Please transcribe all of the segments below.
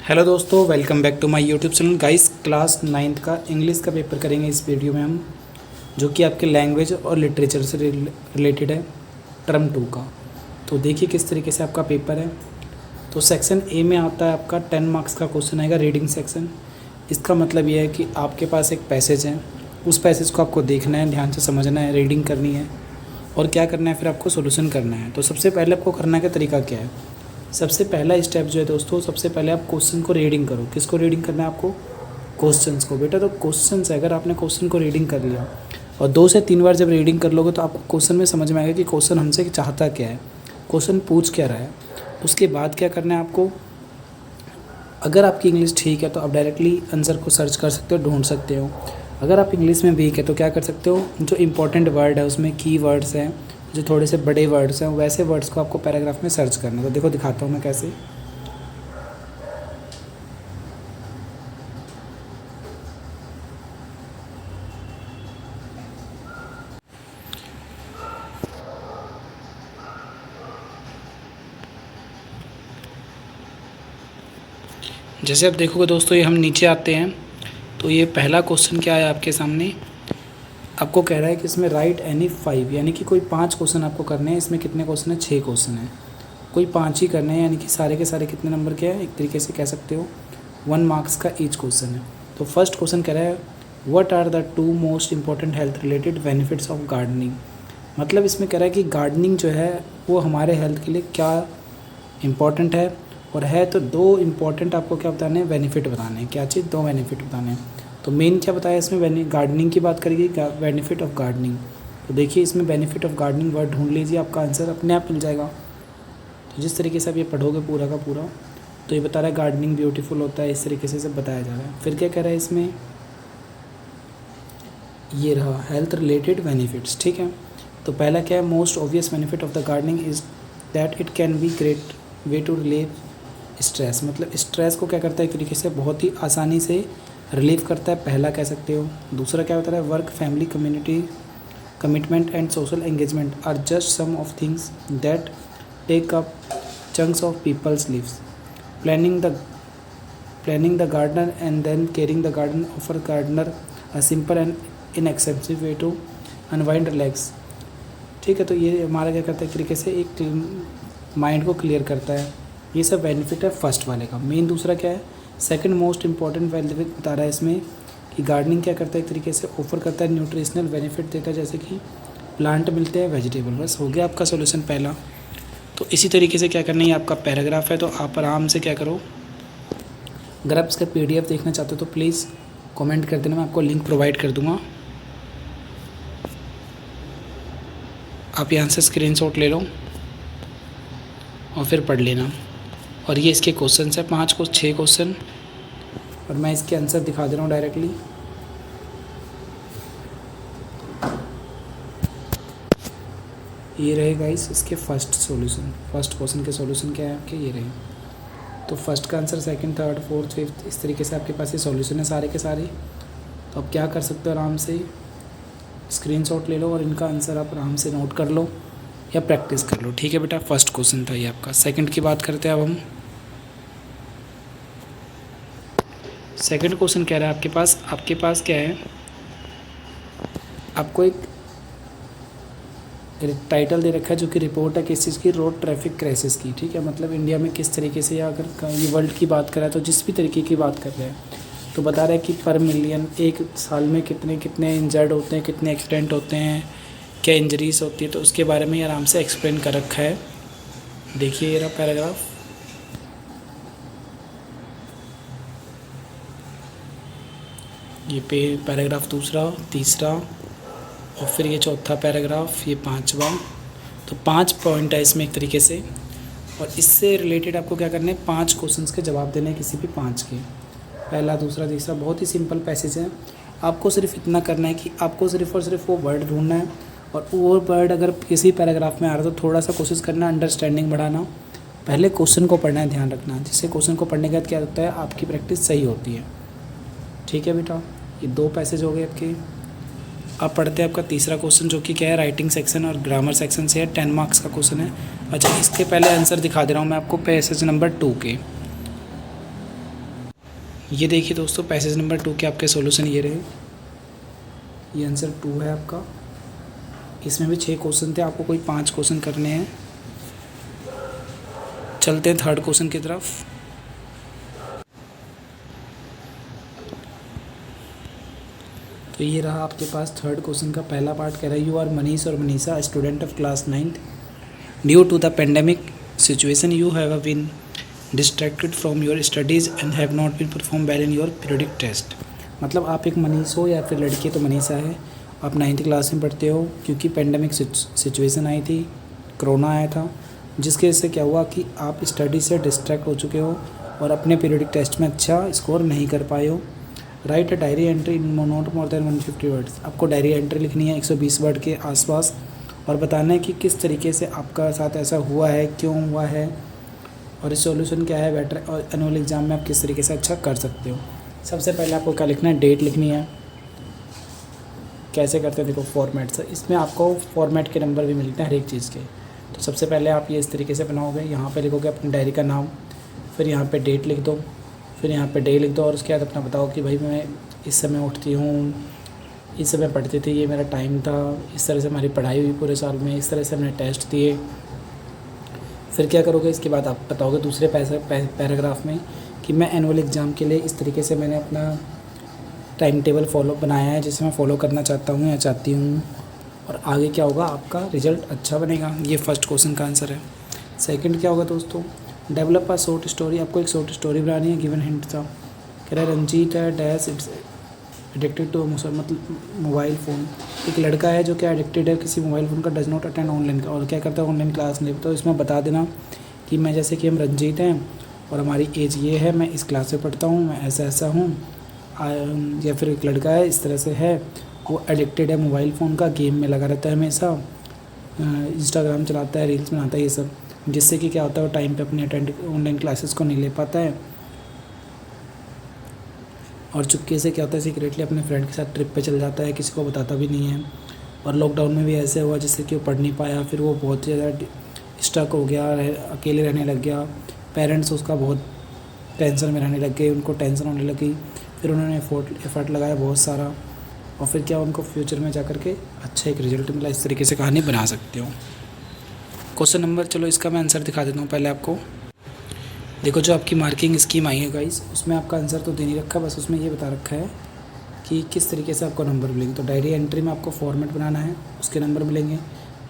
Hello दोस्तों, welcome back to my YouTube channel. Guys, class 9th का English का paper करेंगे इस वीडियो में हम, जो कि आपके लैंग्वेज और लिटरेचर से रिलेटेड है, टर्म 2 का। तो देखिए किस तरीके से आपका पेपर है। तो सेक्शन ए में आता है आपका 10 मार्क्स का क्वेश्चन आएगा, रीडिंग सेक्शन। इसका मतलब ये है कि आपके पास एक पैसेज है, उस पैसेज को आपको देखना है, ध्यान से समझना है, रीडिंग करनी है और क्या करना है, फिर आपको सोल्यूशन करना है। तो सबसे पहले आपको करने का तरीका क्या है? सबसे पहला स्टेप जो है दोस्तों, सबसे पहले आप क्वेश्चन को रीडिंग करो। किसको रीडिंग करना है आपको? क्वेश्चंस को। बेटा तो क्वेश्चंस है, अगर आपने क्वेश्चन को रीडिंग कर लिया और 2 से 3 बार जब रीडिंग कर लोगे तो आपको क्वेश्चन में समझ में आएगा कि क्वेश्चन हमसे चाहता क्या है, क्वेश्चन पूछ क्या रहा है। उसके बाद क्या करना है आपको? अगर आपकी इंग्लिश ठीक है तो आप डायरेक्टली आंसर को सर्च कर सकते हो, ढूंढ सकते हो। अगर आप इंग्लिश में वीक है तो क्या कर सकते हो, जो इंपॉर्टेंट वर्ड है उसमें की वर्ड्स हैं, जो थोड़े से बड़े वर्ड्स हैं, वैसे वर्ड्स को आपको पैराग्राफ में सर्च करना है। तो देखो दिखाता हूँ मैं कैसे। जैसे आप देखोगे दोस्तों, ये हम नीचे आते हैं तो ये पहला क्वेश्चन क्या है आपके सामने, आपको कह रहा है कि इसमें राइट एनी 5, यानी कि कोई 5 क्वेश्चन आपको करने हैं। इसमें कितने क्वेश्चन हैं? 6 क्वेश्चन हैं, कोई 5 ही करने हैं, यानी कि सारे के सारे कितने नंबर के हैं? एक तरीके से कह सकते हो 1 मार्क्स का ईच क्वेश्चन है। तो फर्स्ट क्वेश्चन कह रहा है, what are the 2 most important health related benefits of gardening. मतलब इसमें कह रहा है कि गार्डनिंग जो है वो हमारे हेल्थ के लिए क्या इम्पॉर्टेंट है, और है तो 2 इम्पॉर्टेंट आपको क्या बताने हैं? बेनिफिट बताने हैं। क्या चीज़? 2 बेनिफिट बताने हैं। तो मेन क्या बताया इसमें? गार्डनिंग की बात करिए, बेनिफिट ऑफ गार्डनिंग। तो देखिए इसमें बेनिफिट ऑफ गार्डनिंग वर्ड ढूंढ लीजिए, आपका आंसर अपने आप मिल जाएगा। तो जिस तरीके से आप ये पढ़ोगे पूरा का पूरा, तो ये बता रहा है गार्डनिंग ब्यूटीफुल होता है, इस तरीके से सब बताया जा रहा है। फिर क्या कह रहा है इसमें? ये रहा हेल्थ रिलेटेड बेनिफिट्स, ठीक है। तो पहला क्या है? Most obvious benefit of the gardening is that it can be great way to relieve stress. मतलब स्ट्रेस को क्या करता है, एक तरीके से बहुत ही आसानी से रिलीव करता है, पहला कह सकते हो। दूसरा क्या बता रहा है? Work, family, community commitment and social engagement are just some of things that take up chunks of people's lives. Planning the gardener and then caring the garden offer gardener a simple and inexpensive way to unwind relax. ठीक है, तो ये हमारा क्या करता है, एक तरीके से एक माइंड को क्लियर करता है। ये सब बेनिफिट है फर्स्ट वाले का। मेन दूसरा क्या है? सेकंड मोस्ट इंपॉर्टेंट बेनिफिट बता रहा है इसमें कि गार्डनिंग क्या करता है, एक तरीके से ऑफर करता है न्यूट्रिशनल बेनिफिट देता है, जैसे कि प्लांट मिलते हैं, वेजिटेबल। बस हो गया आपका सॉल्यूशन पहला। तो इसी तरीके से क्या करना है, आपका पैराग्राफ है तो आप आराम से क्या करो, अगर आप इसका PDF देखना चाहते हो तो प्लीज़ कमेंट कर देना, मैं आपको लिंक प्रोवाइड कर दूँगा। आप यहाँ से स्क्रीनशॉट ले लो और फिर पढ़ लेना। और ये इसके क्वेश्चन है 5 को 6 क्वेश्चन, और मैं इसके आंसर दिखा दे रहा हूँ डायरेक्टली। ये रहे गाइस इसके फर्स्ट सॉल्यूशन। फर्स्ट क्वेश्चन के सॉल्यूशन क्या है आपके? ये रहे। तो फर्स्ट का answer, second, third, fourth, fifth, इस तरीके से आपके पास ये सॉल्यूशन है सारे के सारे। तो आप क्या कर सकते हो, आराम से स्क्रीनशॉट ले लो और इनका आंसर आप आराम से नोट कर लो या प्रैक्टिस कर लो। ठीक है बेटा, फर्स्ट क्वेश्चन था ये आपका। सेकंड की बात करते हैं अब हम। सेकंड क्वेश्चन कह रहा है आपके पास क्या है, आपको एक टाइटल दे रखा है जो कि रिपोर्ट है किस चीज़ की? रोड ट्रैफिक क्राइसिस की। ठीक है, मतलब इंडिया में किस तरीके से, या अगर ये वर्ल्ड की बात करें तो जिस भी तरीके की बात कर रहे हैं, तो बता रहा है कि पर मिलियन एक साल में कितने कितने इंजर्ड होते हैं, कितने एक्सीडेंट होते हैं, क्या इंजरीज होती है, तो उसके बारे में आराम से एक्सप्लेन कर रखा है। देखिए ये रहा पैराग्राफ। ये पैराग्राफ दूसरा, तीसरा, और फिर ये चौथा पैराग्राफ, ये 5वां। तो 5 पॉइंट है इसमें एक तरीके से, और इससे रिलेटेड आपको क्या करना है, 5 क्वेश्चंस के जवाब देने हैं, किसी भी 5 के। पहला, दूसरा, तीसरा, बहुत ही सिंपल पैसेज है। आपको सिर्फ इतना करना है कि आपको सिर्फ और सिर्फ वो वर्ड ढूंढना है, और वो वर्ड अगर किसी पैराग्राफ में आ रहा है तो थोड़ा सा कोशिश करना है अंडरस्टैंडिंग बढ़ाना। पहले क्वेश्चन को पढ़ना है, ध्यान रखना, जिससे क्वेश्चन को पढ़ने के बाद क्या होता है, आपकी प्रैक्टिस सही होती है। ठीक है बेटा, ये 2 पैसेज हो गए आपके। अब पढ़ते हैं आपका तीसरा क्वेश्चन, जो कि क्या है, राइटिंग सेक्शन और ग्रामर सेक्शन से है, 10 मार्क्स का क्वेश्चन है। अच्छा, इसके पहले आंसर दिखा दे रहा हूँ मैं आपको पैसेज नंबर 2 के। ये देखिए दोस्तों, पैसेज नंबर 2 के आपके सॉल्यूशन ये रहे। ये आंसर 2 है आपका। इसमें भी 6 क्वेश्चन थे, आपको कोई 5 क्वेश्चन करने हैं। चलते हैं थर्ड क्वेश्चन की तरफ। तो ये रहा आपके पास थर्ड क्वेश्चन का पहला पार्ट। कह रहा है यू आर मनीष और Manisha student of class 9th। Due to the pandemic situation you have been distracted from your studies and have not been perform well in your periodic test. मतलब आप एक मनीष हो या फिर लड़की तो मनीषा है, आप 9th क्लास में पढ़ते हो। क्योंकि पेंडेमिक सिचुएशन आई थी, कोरोना आया था, जिसकी वजह से क्या हुआ कि आप स्टडी से डिस्ट्रैक्ट हो चुके हो और अपने पीरियडिक टेस्ट में अच्छा स्कोर नहीं कर पाए हो। Right a diary entry in not more than 150 words. आपको डायरी एंट्री लिखनी है 120 वर्ड के आसपास और बताना है कि किस तरीके से आपका साथ ऐसा हुआ है, क्यों हुआ है और इस सॉल्यूशन क्या है बेटर और एनुअल एग्जाम में आप किस तरीके से अच्छा कर सकते हो। सबसे पहले आपको क्या लिखना है, डेट लिखनी है। कैसे करते हैं देखो, फॉर्मेट से। इसमें आपको फॉर्मेट के नंबर भी मिलते हैं हर एक चीज़ के। तो सबसे पहले आप ये इस तरीके से बनाओगे, यहाँ पे लिखोगे अपनी डायरी का नाम, फिर यहाँ पे डेट लिख दो, फिर यहाँ पे डे लिख दो और उसके बाद अपना बताओ कि भाई मैं इस समय उठती हूँ, इस समय पढ़ती थी, ये मेरा टाइम था, इस तरह से हमारी पढ़ाई हुई पूरे साल में, इस तरह से हमने टेस्ट दिए। फिर क्या करोगे, इसके बाद आप बताओगे दूसरे पैराग्राफ में कि मैं एनुअल एग्ज़ाम के लिए इस तरीके से मैंने अपना टाइम टेबल फॉलो बनाया है, जिसे मैं फॉलो करना चाहता हूँ या चाहती हूँ, और आगे क्या होगा आपका रिजल्ट अच्छा बनेगा। ये फर्स्ट क्वेश्चन का आंसर है। सेकंड क्या होगा दोस्तों, डेवलप अ शॉर्ट स्टोरी। आपको एक शॉर्ट स्टोरी बनानी है। गिवन हिंट था, कह रहा है रंजीत है डैश इट्स एडिक्टेड टू मतलब मोबाइल फ़ोन। एक लड़का है जो क्या एडिक्टेड है किसी मोबाइल फ़ोन का, डज नॉट अटेंड ऑनलाइन का, और क्या करता है ऑनलाइन क्लास नहीं। तो इसमें बता देना कि मैं जैसे कि हम रंजीत हैं और हमारी एज ये है, मैं इस क्लास में पढ़ता हूँ, मैं ऐसा ऐसा हूँ। या फिर एक लड़का है इस तरह से है, वो एडिक्टेड है मोबाइल फ़ोन का, गेम में लगा रहता है हमेशा, इंस्टाग्राम चलाता है, रील्स बनाता है, ये सब, जिससे कि क्या होता है वो टाइम पे अपनी ऑनलाइन क्लासेस को नहीं ले पाता है और चुपके से क्या होता है सीक्रेटली अपने फ्रेंड के साथ ट्रिप पे चल जाता है, किसी को बताता भी नहीं है। और लॉकडाउन में भी ऐसे हुआ जिससे कि वो पढ़ नहीं पाया, फिर वो बहुत ज़्यादा स्टक हो गया, अकेले रहने लग गया। पेरेंट्स उसका बहुत टेंशन में रहने लग गए, उनको टेंशन होने लगी, फिर उन्होंने एफर्ट लगाया बहुत सारा, और फिर क्या उनको फ्यूचर में जा कर के अच्छा एक रिजल्ट मिला। इस तरीके से कहानी बना सकते हो। क्वेश्चन नंबर, चलो इसका मैं आंसर दिखा देता हूँ पहले आपको। देखो जो आपकी मार्किंग स्कीम आई है गाइस, उसमें आपका आंसर तो दे नहीं रखा, बस उसमें ये बता रखा है कि किस तरीके से आपको नंबर मिलेंगे। तो डायरी एंट्री में आपको फॉर्मेट बनाना है, उसके नंबर मिलेंगे,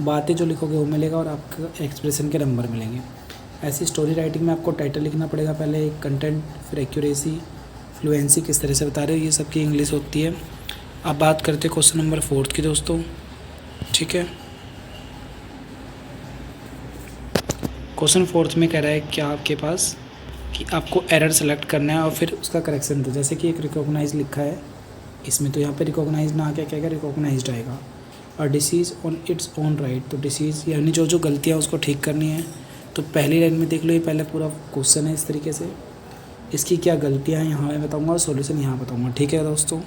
बातें जो लिखोगे वो मिलेगा, और आपका एक्सप्रेशन के नंबर मिलेंगे। ऐसी स्टोरी राइटिंग में आपको टाइटल लिखना पड़ेगा पहले, कंटेंट, फिर एक्यूरेसी, फ्लुएंसी किस तरह से बता रहे हो, ये सबकी इंग्लिश होती है। अब बात करते हैं क्वेश्चन नंबर 4 की दोस्तों, ठीक है। क्वेश्चन 4 में कह रहा है क्या आपके पास कि आपको एरर सेलेक्ट करना है और फिर उसका करेक्शन दो। जैसे कि एक रिकॉग्नाइज लिखा है इसमें, तो यहाँ पे रिकॉग्नाइज ना क्या क्या रिकॉग्नाइज्ड आएगा, और disease on its own right. तो डिसीज़ यानी जो जो गलतियाँ उसको ठीक करनी है। तो पहली लाइन में देख लो, ये पहले पूरा क्वेश्चन है इस तरीके से, इसकी क्या गलतियाँ हैं यहाँ मैं बताऊँगा और सॉल्यूशन यहाँ बताऊँगा, ठीक है दोस्तों।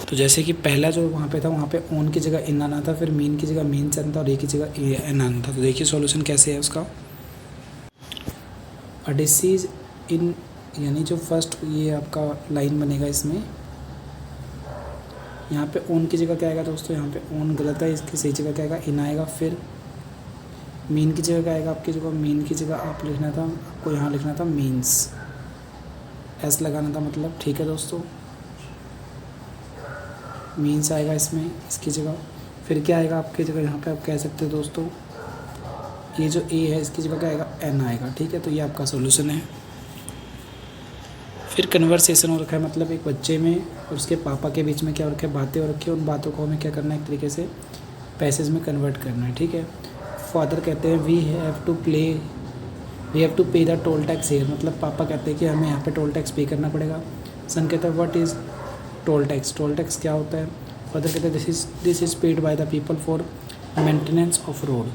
तो जैसे कि पहला जो वहाँ पे था, वहाँ पे ऑन की जगह इन आना था, फिर मीन की जगह मीन्स आना था, और ए की जगह एन आना था। तो देखिए सॉल्यूशन कैसे है उसका। अ डिसीज इन, यानी जो फर्स्ट ये आपका लाइन बनेगा इसमें, यहाँ पे ऑन की जगह क्या आएगा दोस्तों, यहाँ पे ऑन गलत है, इसकी सही जगह क्या आएगा, इन आएगा। फिर मीन की जगह क्या आएगा, आपकी जगह मीन की जगह आप लिखना था, आपको यहाँ लिखना था मीन्स, एस लगाना था मतलब, ठीक है दोस्तों। मीन्स आएगा इसमें इसकी जगह। फिर क्या आएगा आपकी जगह, यहाँ पे आप कह सकते हो दोस्तों, ये जो ए है इसकी जगह क्या आएगा, एन आएगा, ठीक है। तो ये आपका सॉल्यूशन है। फिर कन्वर्सेशन हो रखा है, मतलब एक बच्चे में और उसके पापा के बीच में क्या हो रखा है, बातें हो रखी है, उन बातों को हमें क्या करना है, एक तरीके से पैसेज में कन्वर्ट करना है, ठीक है। फादर कहते हैं we have to pay the toll tax here, मतलब पापा कहते हैं कि हमें यहाँ पे टोल टैक्स पे करना पड़ेगा। सन कहता है what is toll tax, toll tax क्या होता है। फादर कहते हैं this is paid by the people for maintenance of road.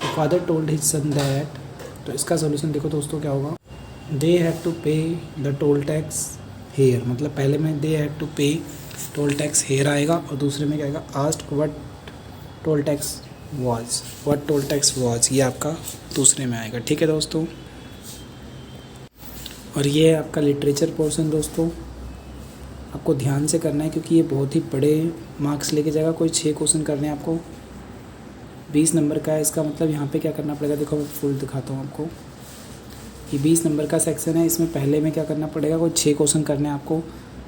तो father told his son that, तो इसका सोल्यूशन देखो दोस्तों क्या होगा, they have to pay the toll tax here, मतलब पहले में they have to pay toll tax here आएगा और दूसरे में क्या आएगा asked what toll tax was, what toll tax was, ये आपका दूसरे में आएगा। ठीक है दोस्तों, और ये है आपका लिटरेचर पोर्शन दोस्तों, आपको ध्यान से करना है क्योंकि ये बहुत ही बड़े मार्क्स लेके जाएगा। कोई 6 क्वेश्चन करने हैं आपको, 20 नंबर का है। इसका मतलब यहाँ पे क्या करना पड़ेगा, देखो मैं फुल दिखाता हूँ आपको। ये 20 नंबर का सेक्शन है, इसमें पहले में क्या करना पड़ेगा, कोई 6 क्वेश्चन करने हैं आपको,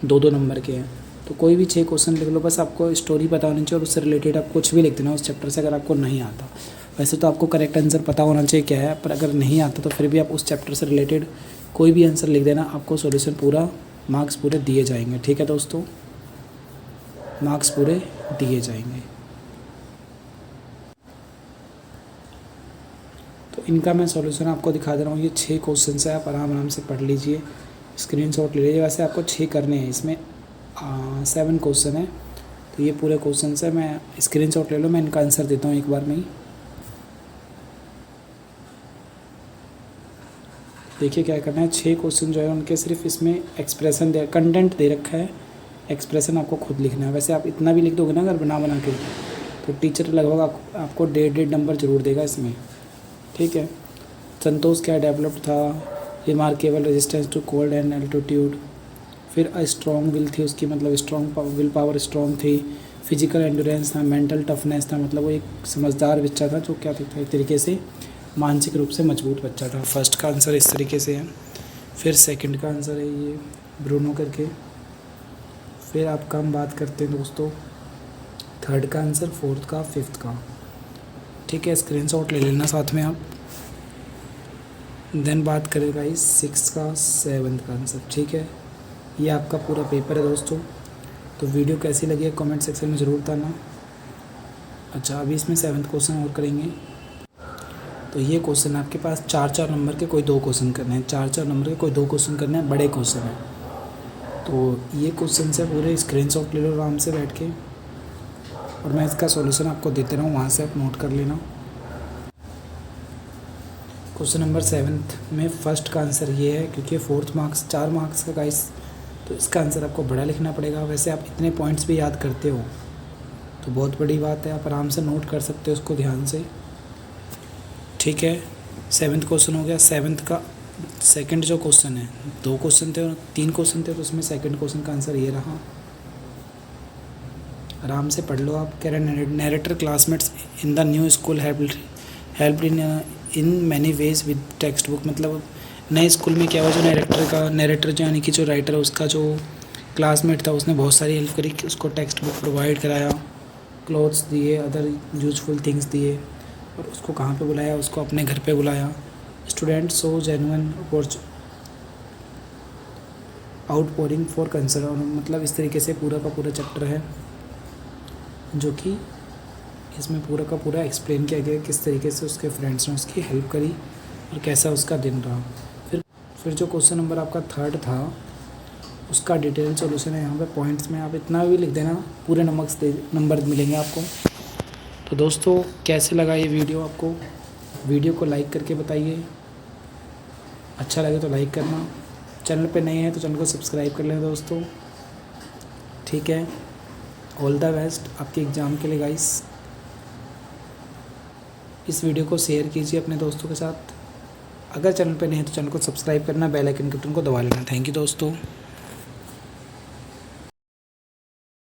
2-2 नंबर के हैं। तो कोई भी 6 क्वेश्चन लिख लो, बस आपको स्टोरी पता होनी चाहिए और उससे रिलेटेड आप कुछ भी लिख देना उस चैप्टर से अगर आपको नहीं आता। वैसे तो आपको करेक्ट आंसर पता होना चाहिए क्या है, पर अगर नहीं आता तो फिर भी आप उस चैप्टर से रिलेटेड कोई भी आंसर लिख देना, आपको सॉल्यूशन पूरा मार्क्स पूरे दिए जाएंगे। ठीक है दोस्तों, मार्क्स पूरे दिए जाएंगे। तो इनका मैं सॉल्यूशन आपको दिखा दे रहा हूँ। ये 6 क्वेश्चन है, आप आराम से पढ़ लीजिए, स्क्रीनशॉट ले लीजिए। वैसे आपको 6 करने हैं, इसमें 7 क्वेश्चन है, तो ये पूरे क्वेश्चन है। मैं स्क्रीनशॉट ले लो, मैं इनका आंसर देता हूँ एक बार में ही। देखिए क्या करना है, 6 क्वेश्चन जो है उनके सिर्फ इसमें एक्सप्रेशन दे, कंटेंट दे रखा है, एक्सप्रेशन आपको खुद लिखना है। वैसे आप इतना भी लिख दोगे ना अगर बना के, तो टीचर लगभग आपको 1.5 नंबर ज़रूर देगा इसमें। ठीक है, संतोष क्या डेवलप्ड था, remarkable resistance to cold and altitude, फिर स्ट्रॉन्ग विल थी उसकी, मतलब स्ट्रॉन्ग विल पावर स्ट्रॉन्ग थी, फिजिकल एंडोरेंस था, मेंटल टफनेस था, मतलब वो एक समझदार बच्चा था जो क्या था एक तरीके से मानसिक रूप से मजबूत बच्चा था। फर्स्ट का आंसर इस तरीके से है। फिर सेकंड का आंसर है ये ब्रूनो करके। फिर आपका हम बात करते हैं दोस्तों थर्ड का आंसर, फोर्थ का, फिफ्थ का। ठीक है, स्क्रीनशॉट ले लेना साथ में आप। देन बात करें गाइस 6 का, 7 का आंसर। ठीक है, ये आपका पूरा पेपर है दोस्तों। तो वीडियो कैसी लगी है कमेंट सेक्शन में ज़रूर बताना। अच्छा, अभी इसमें 7th क्वेश्चन और करेंगे। तो ये क्वेश्चन आपके पास 4-4 नंबर के कोई 2 क्वेश्चन करने हैं, 4-4 नंबर के कोई 2 क्वेश्चन करने हैं, बड़े क्वेश्चन हैं। तो ये क्वेश्चन से पूरे स्क्रीनशॉट ले लो आराम से बैठ के, और मैं इसका सॉल्यूशन आपको देते रहूँ, वहाँ से आप नोट कर लेना। क्वेश्चन नंबर 7 में फर्स्ट का आंसर ये है, क्योंकि 4 मार्क्स 4 मार्क्स का गाइस, तो इसका आंसर आपको बड़ा लिखना पड़ेगा। वैसे आप इतने पॉइंट्स भी याद करते हो तो बहुत बड़ी बात है, आप आराम से नोट कर सकते हो उसको ध्यान से। ठीक है, 7th क्वेश्चन हो गया। 7th का सेकंड जो क्वेश्चन है, 2 क्वेश्चन थे और 3 क्वेश्चन थे, तो उसमें सेकंड क्वेश्चन का आंसर ये रहा। आराम से पढ़ लो आप। कह रहे narrator classmates in the new school help in many ways with text book, मतलब नए स्कूल में क्या हुआ, जो नैरेटर जो यानी कि जो राइटर है उसका जो क्लासमेट था उसने बहुत सारी हेल्प करी, उसको टेक्स्ट बुक प्रोवाइड कराया, क्लोथ्स दिए, अदर यूजफुल थिंग्स दिए, और उसको कहाँ पे बुलाया, उसको अपने घर पे बुलाया। Student so genuine outpouring for concern, मतलब इस तरीके से पूरा का पूरा चैप्टर है, जो कि इसमें पूरा का पूरा एक्सप्लेन किया गया किस तरीके से उसके फ्रेंड्स ने उसकी हेल्प करी और कैसा उसका दिन रहा। फिर जो क्वेश्चन नंबर आपका 3rd था उसका डिटेल सॉल्यूशन है यहाँ पे पॉइंट्स में, आप इतना भी लिख देना, पूरे नंबर मिलेंगे आपको। तो दोस्तों कैसे लगा ये वीडियो आपको, वीडियो को लाइक करके बताइए, अच्छा लगे तो लाइक करना, चैनल पे नए हैं तो चैनल को सब्सक्राइब कर लेना दोस्तों। ठीक है, ऑल द बेस्ट आपके एग्ज़ाम के लिए गाइस। इस वीडियो को शेयर कीजिए अपने दोस्तों के साथ। अगर चैनल पे नहीं है तो चैनल को सब्सक्राइब करना, बेल आइकन के बटन को दबा लेना। थैंक यू दोस्तों।